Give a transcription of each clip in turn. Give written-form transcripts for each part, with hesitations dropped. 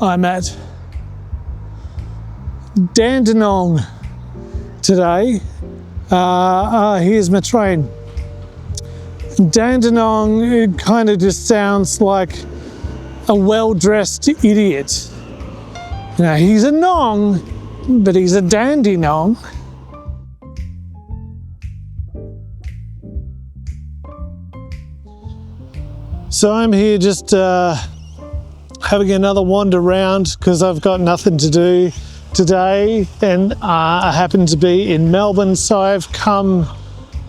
I'm at Dandenong today. Here's my train. Dandenong, it kind of just sounds like a well-dressed idiot. Now, he's a nong, but he's a dandy nong. So I'm here just having another wander around because I've got nothing to do today, and I happen to be in Melbourne, so I've come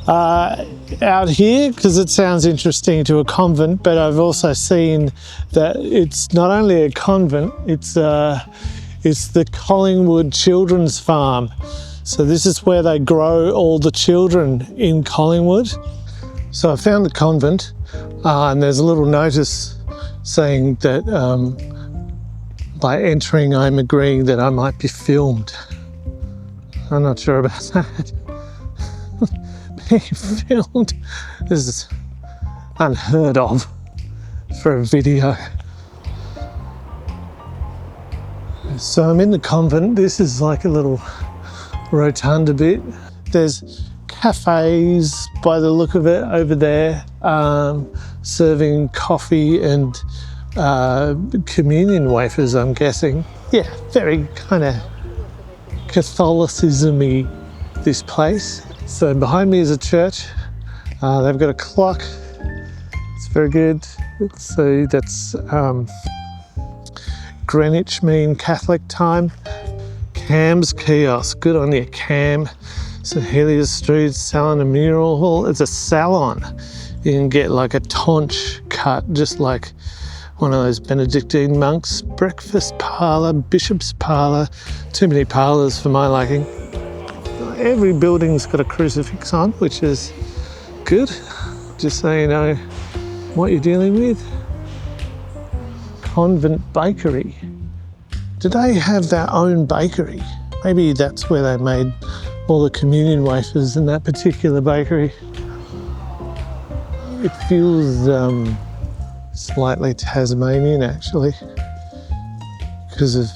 out here because it sounds interesting to a convent, but I've also seen that it's not only a convent, it's the Collingwood Children's Farm. So this is where they grow all the children in Collingwood. So I found the convent, and there's a little notice saying that by entering, I'm agreeing that I might be filmed. I'm not sure about that. Being filmed is unheard of for a video. So I'm in the convent. This is like a little rotunda bit. There's cafes by the look of it over there, serving coffee and communion wafers, I'm guessing. Yeah, very kind of Catholicism-y, this place. So behind me is a church. They've got a clock. It's very good. So that's Greenwich Mean Catholic time. Cam's Kiosk. Good on you, Cam. So Helios Street selling a mural hall. It's a salon. You can get like a taunch cut, just like one of those Benedictine monks. Breakfast parlour, bishop's parlour. Too many parlours for my liking. Every building's got a crucifix on, which is good, just so you know what you're dealing with. Convent Bakery. Do they have their own bakery? Maybe that's where they made all the communion wafers in that particular bakery. It feels slightly Tasmanian, actually, because of,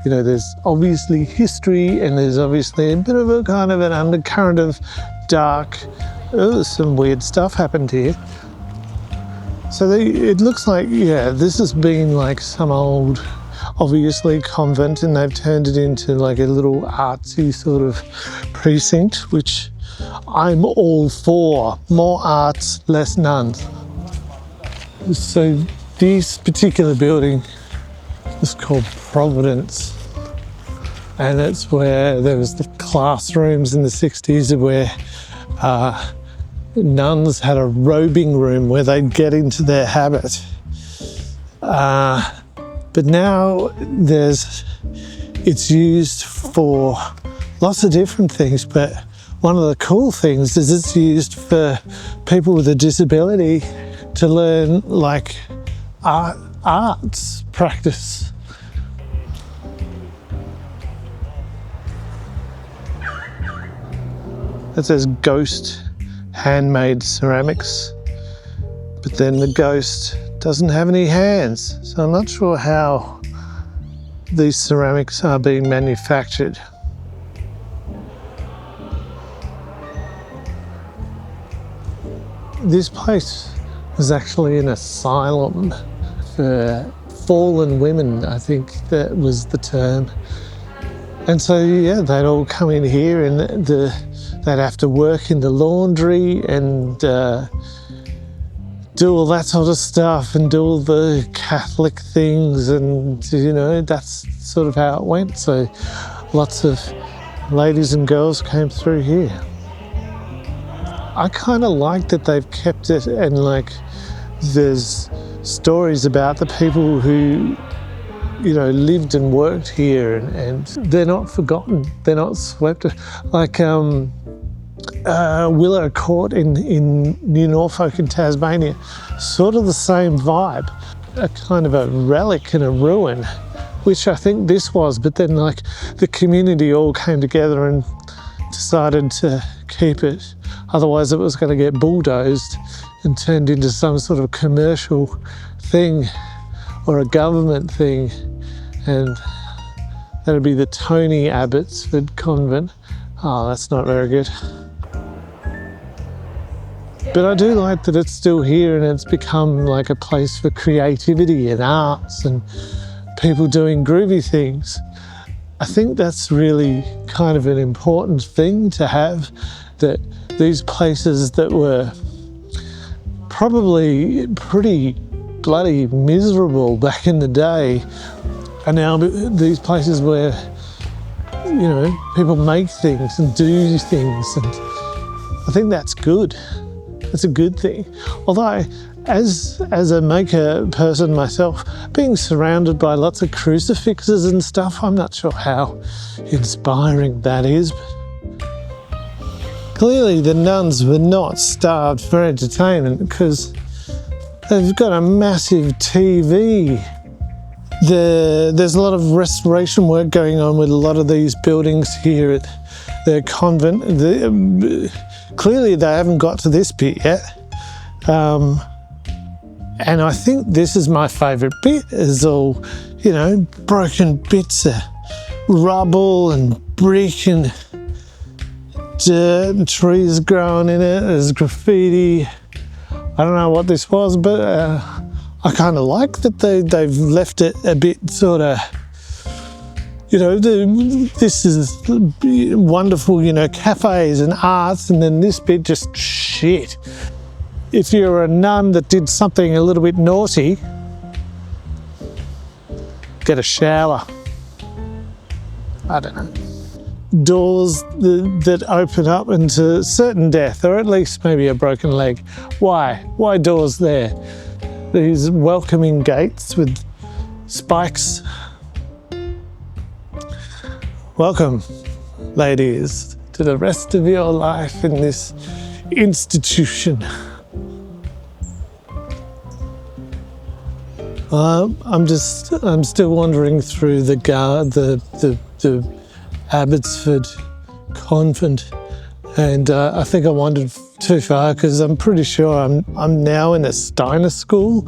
you know, there's obviously history and there's obviously a bit of a kind of an undercurrent of dark, some weird stuff happened here. So it looks like, yeah, this has been like some old, obviously, convent, and they've turned it into like a little artsy sort of precinct, which I'm all for. More arts, less nuns. So this particular building is called Providence, and it's where there was the classrooms in the 60s where nuns had a robing room where they'd get into their habit. But now it's used for lots of different things, but one of the cool things is it's used for people with a disability to learn like arts practice. It says Ghost Handmade Ceramics, but then the ghost doesn't have any hands, so I'm not sure how these ceramics are being manufactured. This place was actually an asylum for fallen women, I think that was the term. And so, yeah, they'd all come in here and they'd have to work in the laundry and do all that sort of stuff and do all the Catholic things, and, you know, that's sort of how it went. So lots of ladies and girls came through here. I kind of like that they've kept it, and like there's stories about the people who, you know, lived and worked here, and they're not forgotten, they're not swept. Like Willow Court in New Norfolk in Tasmania, sort of the same vibe, a kind of a relic and a ruin, which I think this was, but then like the community all came together and decided to keep it, otherwise it was going to get bulldozed and turned into some sort of commercial thing or a government thing, and that'll be the Tony Abbotsford Convent. Oh, that's not very good. But I do like that it's still here and it's become like a place for creativity and arts and people doing groovy things. I think that's really kind of an important thing to have, that these places that were probably pretty bloody miserable back in the day are now these places where, you know, people make things and do things, and I think that's good. It's a good thing. Although, as a maker person myself, being surrounded by lots of crucifixes and stuff, I'm not sure how inspiring that is. But clearly the nuns were not starved for entertainment, because they've got a massive TV. There's a lot of restoration work going on with a lot of these buildings here at the convent. Clearly they haven't got to this bit yet. And I think this is my favourite bit, is all, you know, broken bits of rubble and brick and dirt and trees growing in it. There's graffiti. I don't know what this was, but I kind of like that they've left it a bit sort of, you know, this is wonderful, you know, cafes and arts, and then this bit just shit. If you're a nun that did something a little bit naughty, get a shower. I don't know. Doors that open up into certain death, or at least maybe a broken leg. Why? Why doors there? These welcoming gates with spikes. Welcome, ladies, to the rest of your life in this institution. I'm still wandering through the Abbotsford Convent, and I think I wandered too far, because I'm pretty sure I'm now in a Steiner school,